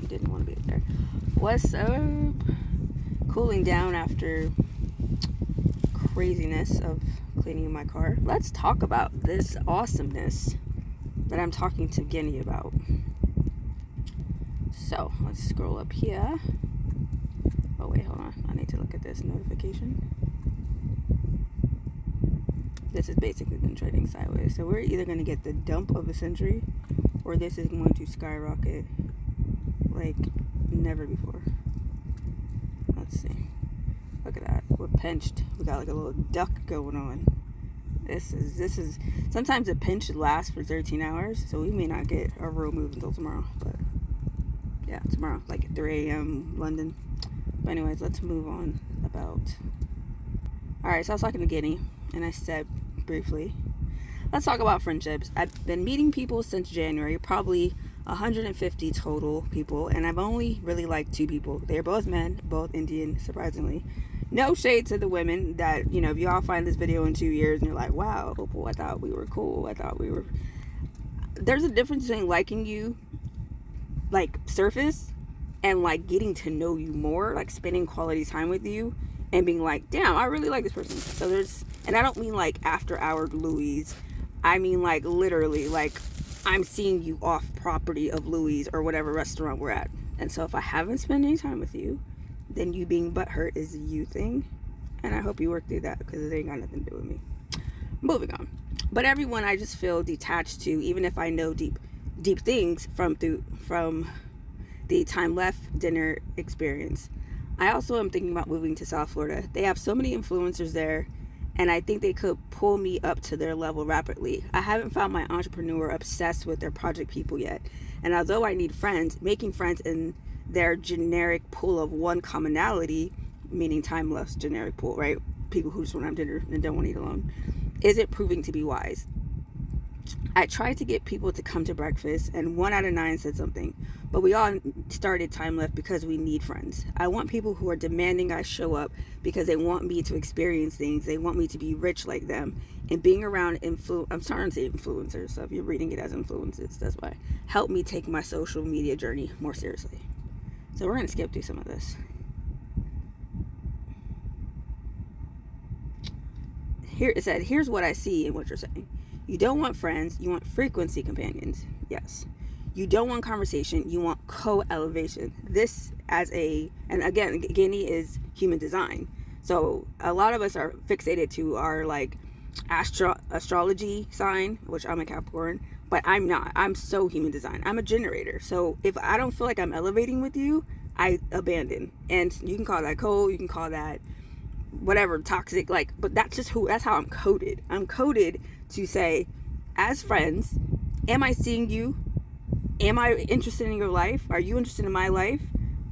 didn't want to be there. What's up? Cooling down after craziness of cleaning my car. Let's talk about this awesomeness that I'm talking to Guinea about. So let's scroll up here. Oh wait, hold on. I need to look at this notification. This has basically been trading sideways. So we're either going to get the dump of the century, or this is going to skyrocket like never before. Let's see. Look at that. We're pinched. We got like a little duck going on. This is sometimes a pinch lasts for 13 hours, so we may not get a real move until tomorrow. But yeah, tomorrow, like at 3 a.m. London. But anyways, let's move on about. Alright, so I was talking to Guinea, and I said briefly, let's talk about friendships. I've been meeting people since January, probably 150 total people, and I've only really liked 2 people. They're both men, both Indian, surprisingly. No shade to the women that, you know, if you all find this video in 2 years and you're like, wow, I thought we were cool. There's a difference between liking you, like, surface, and, like, getting to know you more, like, spending quality time with you, and being like, damn, I really like this person. So and I don't mean, like, after-hour Louis. I mean, like, literally, like, I'm seeing you off property of Louis or whatever restaurant we're at. And so if I haven't spent any time with you, then you being butthurt is a you thing. And I hope you work through that, because it ain't got nothing to do with me. Moving on. But everyone I just feel detached to, even if I know deep things from the time left dinner experience. I also am thinking about moving to South Florida. They have so many influencers there, and I think they could pull me up to their level rapidly. I haven't found my entrepreneur obsessed with their project people yet. And although I need friends, making friends in their generic pool of one commonality, meaning timeless generic pool, right? People who just want to have dinner and don't want to eat alone, isn't proving to be wise. I tried to get people to come to breakfast, and 1 out of 9 said something. But we all started time left because we need friends. I want people who are demanding I show up because they want me to experience things. They want me to be rich like them. And being around I'm starting to say influencers, so if you're reading it as influencers, that's why. Help me take my social media journey more seriously. So we're going to skip through some of this. Here it said, here's what I see in what you're saying. You don't want friends, you want frequency companions. Yes. You don't want conversation, you want co-elevation. This and again, Guinea is human design. So a lot of us are fixated to our like astrology sign, which I'm a Capricorn, but I'm not. I'm so human design. I'm a generator. So if I don't feel like I'm elevating with you, I abandon. And you can call that cold, you can call that whatever, toxic, like, but that's how I'm coded. I'm coded to say, as friends, am I seeing you? Am I interested in your life? Are you interested in my life?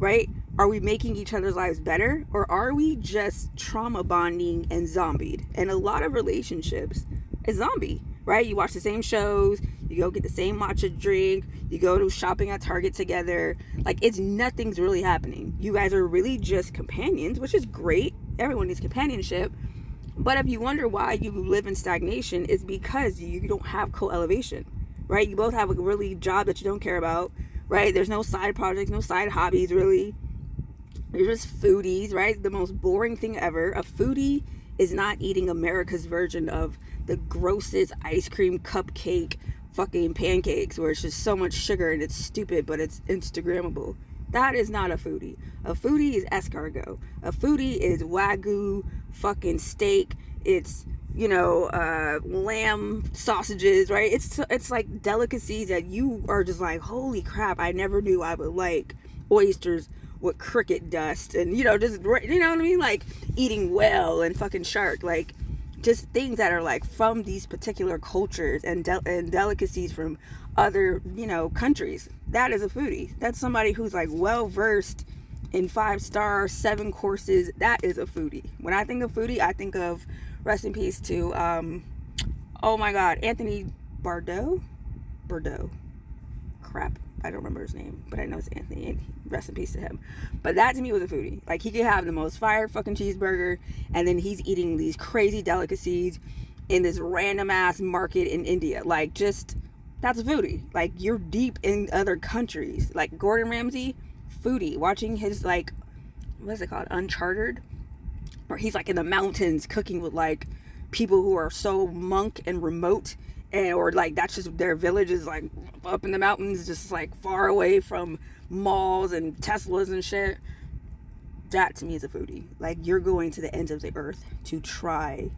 Right? Are we making each other's lives better? Or are we just trauma bonding and zombied? And a lot of relationships is zombie, right? You watch the same shows, you go get the same matcha drink, you go to shopping at Target together. Like, nothing's really happening. You guys are really just companions, which is great. Everyone needs companionship. But if you wonder why you live in stagnation, it's because you don't have co-elevation, right? You both have a really job that you don't care about, right? There's no side projects, no side hobbies, really. You're just foodies, right? The most boring thing ever. A foodie is not eating America's version of the grossest ice cream cupcake fucking pancakes where it's just so much sugar and it's stupid, but it's Instagrammable. That is not a foodie. A foodie is escargot. A foodie is Wagyu fucking steak. It's, lamb sausages, right? It's like delicacies that you are just like, holy crap, I never knew I would like oysters with cricket dust and, just, you know what I mean? Like eating whale and fucking shark, like just things that are like from these particular cultures and delicacies from other, countries. That is a foodie. That's somebody who's like well versed in 5-star 7 courses. That is a foodie. When I think of foodie, I think of, rest in peace to oh my god, Anthony Bourdain. Crap, I don't remember his name, but I know it's Anthony, and rest in peace to him. But that to me was a foodie. Like, he could have the most fire fucking cheeseburger, and then he's eating these crazy delicacies in this random ass market in India. Like, just That's a foodie. Like, you're deep in other countries. Like Gordon Ramsay, foodie. Watching his, like, what's it called? Uncharted, where he's like in the mountains cooking with like people who are so monk and remote, and or like that's just their village is like up in the mountains, just like far away from malls and Teslas and shit. That to me is a foodie. Like, you're going to the ends of the earth to try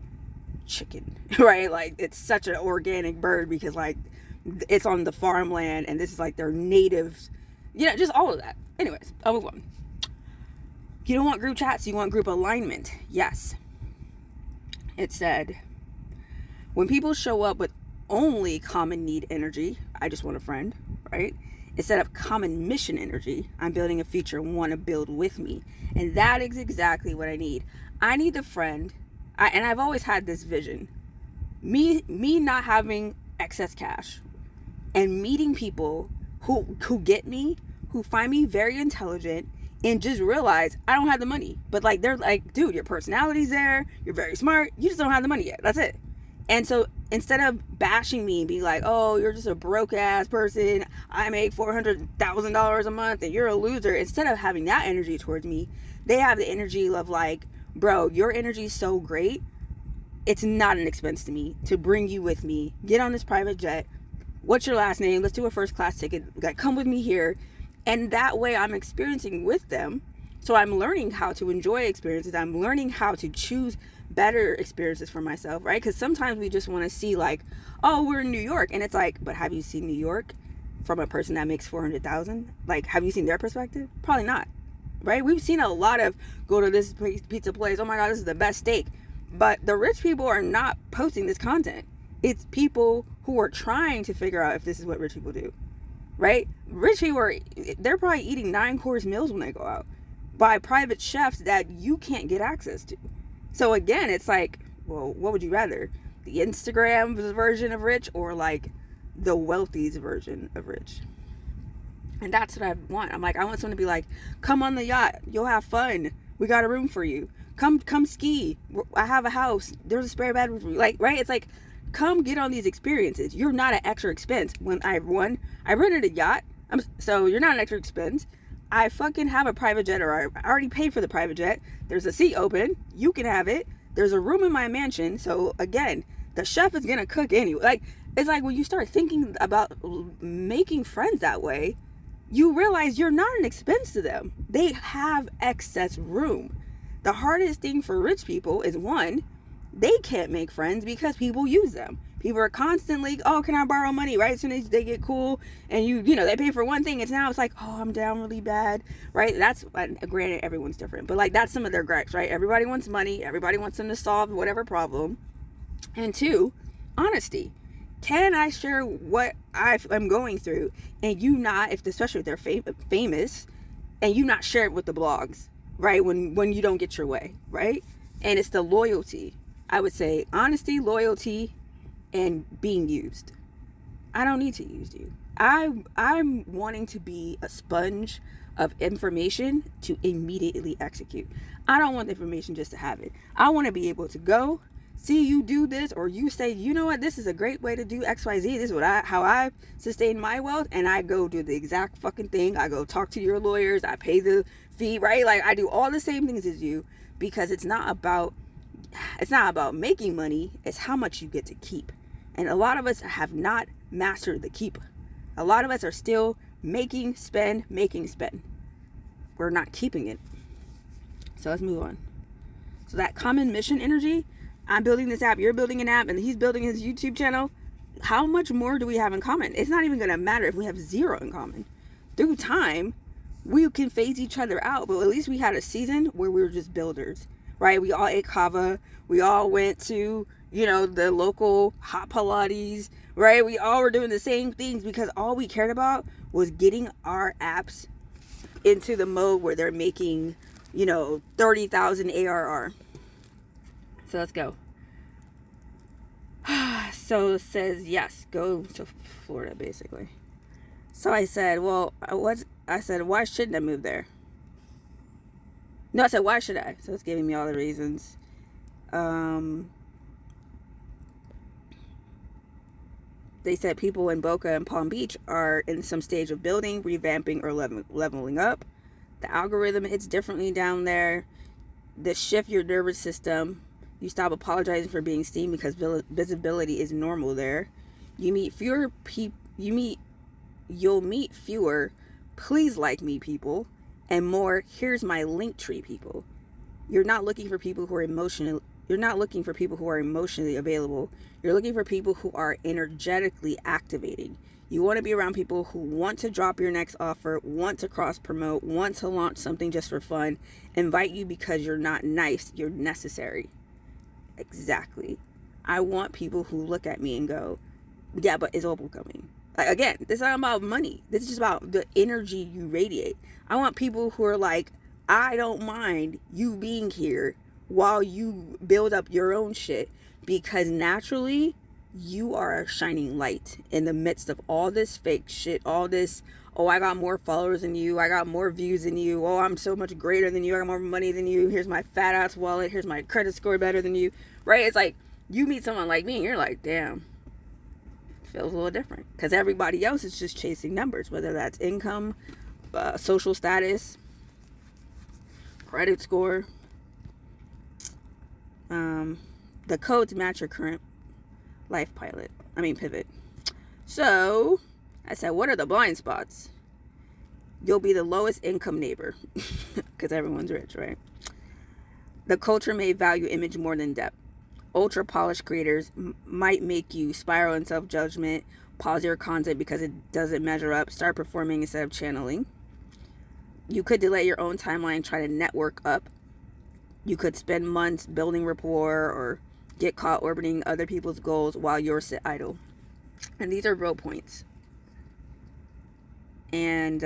chicken, right? Like, it's such an organic bird because like it's on the farmland and this is like their natives, just all of that. Anyways, I'll move on. You don't want group chats, you want group alignment. Yes. It said, when people show up with only common need energy, I just want a friend, right? Instead of common mission energy, I'm building a future want to build with me. And that is exactly what I need. I need a friend, and I've always had this vision. Me not having excess cash and meeting people who get me, who find me very intelligent, and just realize I don't have the money. But like, they're like, dude, your personality's there, you're very smart, you just don't have the money yet. That's it. And so instead of bashing me and being like, oh, you're just a broke ass person, I make $400,000 a month and you're a loser, instead of having that energy towards me, they have the energy of like, bro, your energy is so great, it's not an expense to me to bring you with me, get on this private jet, what's your last name, let's do a first class ticket, like, come with me here. And that way I'm experiencing with them. So I'm learning how to enjoy experiences. I'm learning how to choose better experiences for myself, right? Because sometimes we just want to see like, oh, we're in New York. And it's like, but have you seen New York from a person that makes 400,000? Like, have you seen their perspective? Probably not, right? We've seen a lot of go to this pizza place. Oh my God, this is the best steak. But the rich people are not posting this content. It's people who are trying to figure out if this is what rich people do. Right? Rich people they're probably eating 9-course meals when they go out by private chefs that you can't get access to. So again, it's like, well, what would you rather? The Instagram version of rich or like the wealthy's version of rich? And that's what I want. I'm like, I want someone to be like, come on the yacht, you'll have fun, we got a room for you, come ski, I have a house, there's a spare bedroom for you. Like, right? It's like, come get on these experiences. You're not an extra expense. When I rented a yacht. So you're not an extra expense. I fucking have a private jet, or I already paid for the private jet. There's a seat open. You can have it. There's a room in my mansion. So again, the chef is gonna cook anyway. Like, it's like when you start thinking about making friends that way, you realize you're not an expense to them. They have excess room. The hardest thing for rich people is, one, they can't make friends because people use them. People are constantly, oh, can I borrow money? Right? As soon as they get cool and they pay for one thing, it's like, oh, I'm down really bad. Right? That's, granted, everyone's different, but like, that's some of their gripes, right? Everybody wants money. Everybody wants them to solve whatever problem. And two, honesty. Can I share what I'm going through and you not, especially if they're famous, and you not share it with the blogs, right? When you don't get your way, right? And it's the loyalty. I would say honesty, loyalty, and being used. I don't need to use you. I'm wanting to be a sponge of information to immediately execute. I don't want the information just to have it. I want to be able to go see you do this, or you say, you know what, this is a great way to do XYZ. This is how I sustain my wealth, and I go do the exact fucking thing. I go talk to your lawyers. I pay the fee, right? Like, I do all the same things as you, because it's not about making money. It's how much you get to keep. And a lot of us have not mastered the keep. A lot of us are still making, spend. We're not keeping it. So let's move on. So that common mission energy, I'm building this app, you're building an app, and he's building his YouTube channel. How much more do we have in common? It's not even going to matter if we have zero in common. Through time, we can phase each other out, but at least we had a season where we were just builders, right? We all ate kava. We all went to, the local hot Pilates, right? We all were doing the same things because all we cared about was getting our apps into the mode where they're making, 30,000 ARR. So let's go. So it says, yes, go to Florida, basically. So I said, why shouldn't I move there? No, I said, why should I? So it's giving me all the reasons. They said people in Boca and Palm Beach are in some stage of building, revamping, or leveling up. The algorithm hits differently down there. The shift your nervous system. You stop apologizing for being seen because visibility is normal there. You meet fewer people. You'll meet fewer please like me people and more here's my link tree people. You're not looking for people who are emotionally available. You're looking for people who are energetically activating. You want to be around people who want to drop your next offer, want to cross promote, want to launch something just for fun, invite you because you're not nice, you're necessary. Exactly. I want people who look at me and go, yeah, but is Opal coming? Like, again, this is not about money. This is just about the energy you radiate. I want people who are like, I don't mind you being here while you build up your own shit, because naturally you are a shining light in the midst of all this fake shit, all this, oh, I got more followers than you, I got more views than you, oh, I'm so much greater than you, I got more money than you, here's my fat ass wallet, here's my credit score better than you, right? It's like, you meet someone like me and you're like, damn, feels a little different, because everybody else is just chasing numbers, whether that's income, social status, credit score, the code to match your current life pivot. So I said, what are the blind spots? You'll be the lowest income neighbor because everyone's rich, right? The culture may value image more than depth. Ultra polished creators might make you spiral in self-judgment, pause your content because it doesn't measure up, start performing instead of channeling. You could delay your own timeline, try to network up. You could spend months building rapport or get caught orbiting other people's goals while you're sit idle. And these are real points. And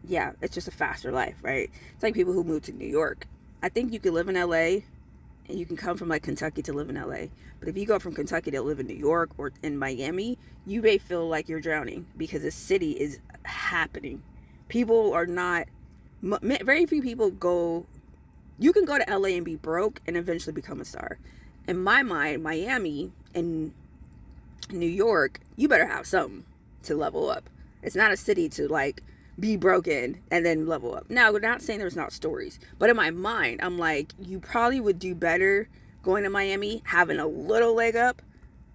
yeah, it's just a faster life, right? It's like people who move to New York. I think you could live in LA and you can come from like Kentucky to live in LA. But if you go from Kentucky to live in New York or in Miami, you may feel like you're drowning because the city is happening. People are not, very few people go, you can go to LA and be broke and eventually become a star. In my mind, Miami and New York, you better have something to level up. It's not a city to like be broken and then level up. Now, we're not saying there's not stories, but in my mind, I'm like, you probably would do better going to Miami, having a little leg up,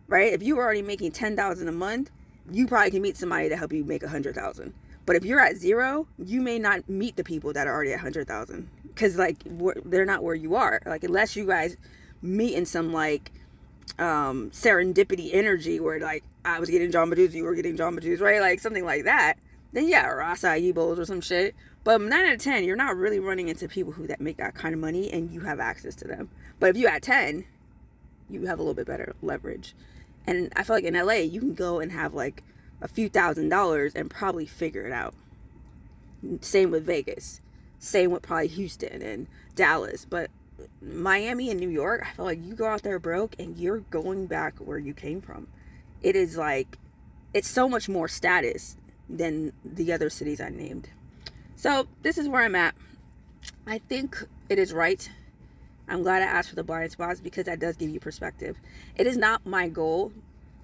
right? If you were already making $10,000 a month, you probably can meet somebody to help you make $100,000. But if you're at zero, you may not meet the people that are already at 100,000 because like they're not where you are. Like unless you guys meet in some like serendipity energy where like I was getting Jamba Juice, you were getting Jamba Juice, right? Like something like that. Then yeah, or acai bowls or some shit. But 9 out of 10, you're not really running into people who that make that kind of money and you have access to them. But if you at 10, you have a little bit better leverage. And I feel like in LA, you can go and have like a few $1,000s and probably figure it out. Same with Vegas. Same with probably Houston and Dallas. But Miami and New York, I feel like you go out there broke and you're going back where you came from. It is like, it's so much more status than the other cities I named. So this is where I'm at. I think it is right. I'm glad I asked for the blind spots because that does give you perspective. It is not my goal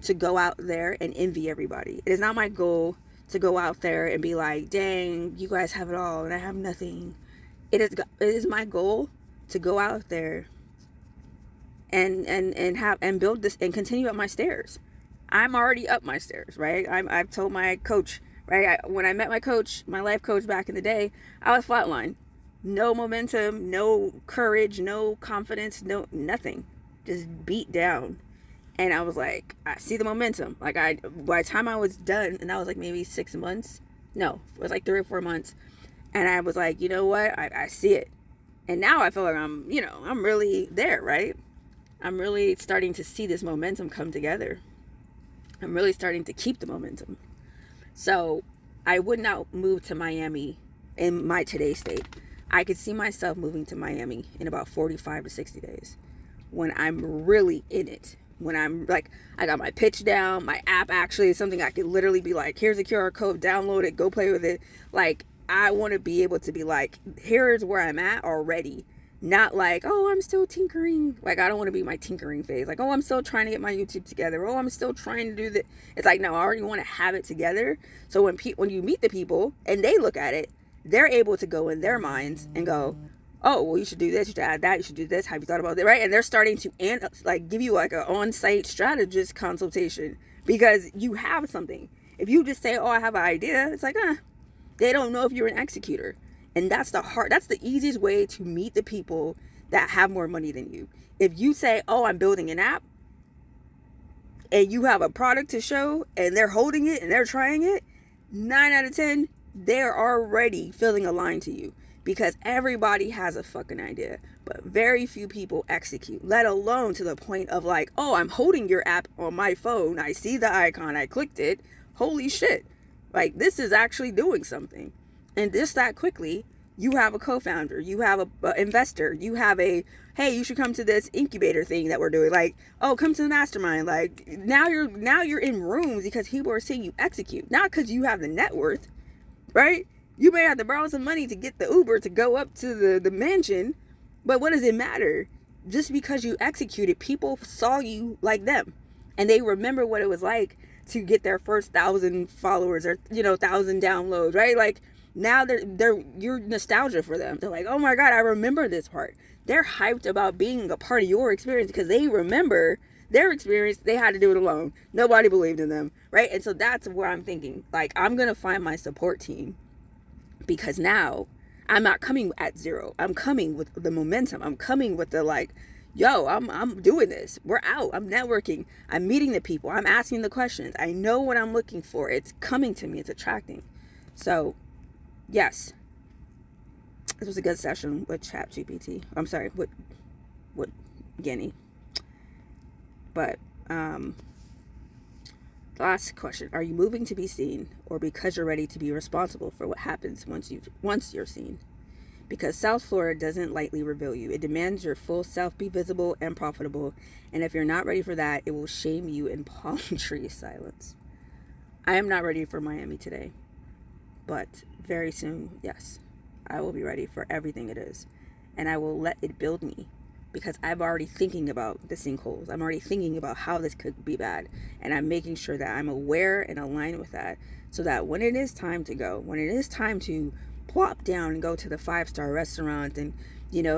to go out there and envy everybody. It is not my goal to go out there and be like, dang, you guys have it all and I have nothing. It is my goal to go out there and build this and continue up my stairs. I'm already up my stairs, right? I've told my coach, right? When I met my coach, my life coach back in the day, I was flatline. No momentum, no courage, no confidence, no nothing. Just beat down. And I was like, I see the momentum. Like by the time I was done, and that was like maybe 6 months. No, it was like 3 or 4 months. And I was like, you know what? I see it. And now I feel like I'm really there, right? I'm really starting to see this momentum come together. I'm really starting to keep the momentum. So I would not move to Miami in my today's state. I could see myself moving to Miami in about 45 to 60 days when I'm really in it. When I'm like, I got my pitch down, my app actually is something I could literally be like, here's a QR code, download it, go play with it. Like, I want to be able to be like, here's where I'm at already. Not like, oh, I'm still tinkering. Like, I don't want to be my tinkering phase. Like, oh, I'm still trying to get my YouTube together. Oh, I'm still trying to do that. It's like, no, I already want to have it together. So when you meet the people and they look at it, they're able to go in their minds and go, oh, well, you should do this. You should add that. You should do this. Have you thought about that? Right? And they're starting to give you like an on-site strategist consultation because you have something. If you just say, oh, I have an idea, it's like, they don't know if you're an executor. And that's the easiest way to meet the people that have more money than you. If you say, oh, I'm building an app, and you have a product to show, and they're holding it, and they're trying it, 9 out of 10, they're already feeling aligned to you. Because everybody has a fucking idea, but very few people execute, let alone to the point of like, oh, I'm holding your app on my phone. I see the icon. I clicked it. Holy shit. Like, this is actually doing something. And just that quickly, you have a co-founder, you have a investor, you have hey, you should come to this incubator thing that we're doing. Like, oh, come to the mastermind. Like, now you're in rooms because people are seeing you execute, not because you have the net worth, right? You may have to borrow some money to get the Uber to go up to the mansion, but what does it matter? Just because you executed, people saw you like them, and they remember what it was like to get their first 1,000 followers or 1,000 downloads, right? Like, now you're nostalgia for them. They're like, oh my God, I remember this part. They're hyped about being a part of your experience because they remember their experience. They had to do it alone. Nobody believed in them, right? And so that's where I'm thinking, like, I'm gonna find my support team, because now I'm not coming at zero. I'm coming with the momentum. I'm coming with the like, yo, I'm doing this. We're out. I'm networking. I'm meeting the people. I'm asking the questions. I know what I'm looking for. It's coming to me. It's attracting. So yes, this was a good session with ChatGPT. I'm sorry, with Guinea. But last question: are you moving to be seen, or because you're ready to be responsible for what happens once you're seen? Because South Florida doesn't lightly reveal you. It demands your full self be visible and profitable. And if you're not ready for that, it will shame you in palm tree silence. I am not ready for Miami today. But very soon, yes, I will be ready for everything it is. And I will let it build me. Because I'm already thinking about the sinkholes. I'm already thinking about how this could be bad. And I'm making sure that I'm aware and aligned with that. So that when it is time to go, when it is time to plop down and go to the 5-star restaurant and,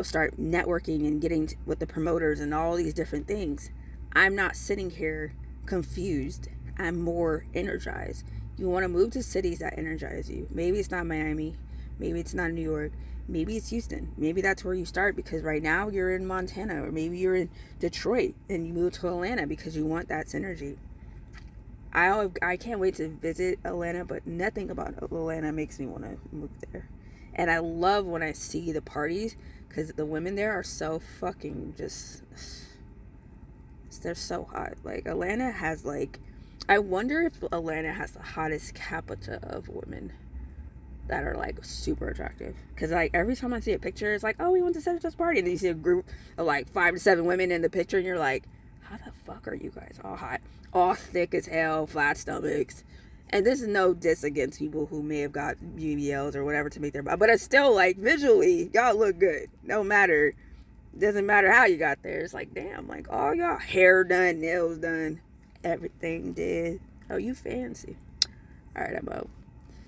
start networking and getting with the promoters and all these different things, I'm not sitting here confused. I'm more energized. You want to move to cities that energize you. Maybe it's not Miami. Maybe it's not New York. Maybe it's Houston. Maybe that's where you start because right now you're in Montana, or maybe you're in Detroit and you move to Atlanta because you want that synergy. I can't wait to visit Atlanta, but nothing about Atlanta makes me want to move there. And I love when I see the parties because the women there are so fucking they're so hot. Like, Atlanta has I wonder if Atlanta has the hottest capita of women that are like super attractive. Because like every time I see a picture, it's like, oh, we went to such and such party, and then you see a group of like 5 to 7 women in the picture, and you're like, how the fuck are you guys all hot, all thick as hell, flat stomachs? And this is no diss against people who may have got BBLs or whatever to make their body, but it's still like visually, y'all look good. No matter, doesn't matter how you got there. It's like, damn, like all y'all hair done, nails done, everything did. Oh, you fancy. All right, I'm out.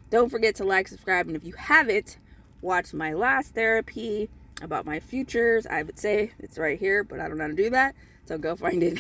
Don't forget to like, subscribe, and if you haven't, watch my last therapy about my futures. I would say it's right here, but I don't know how to do that, so go find it.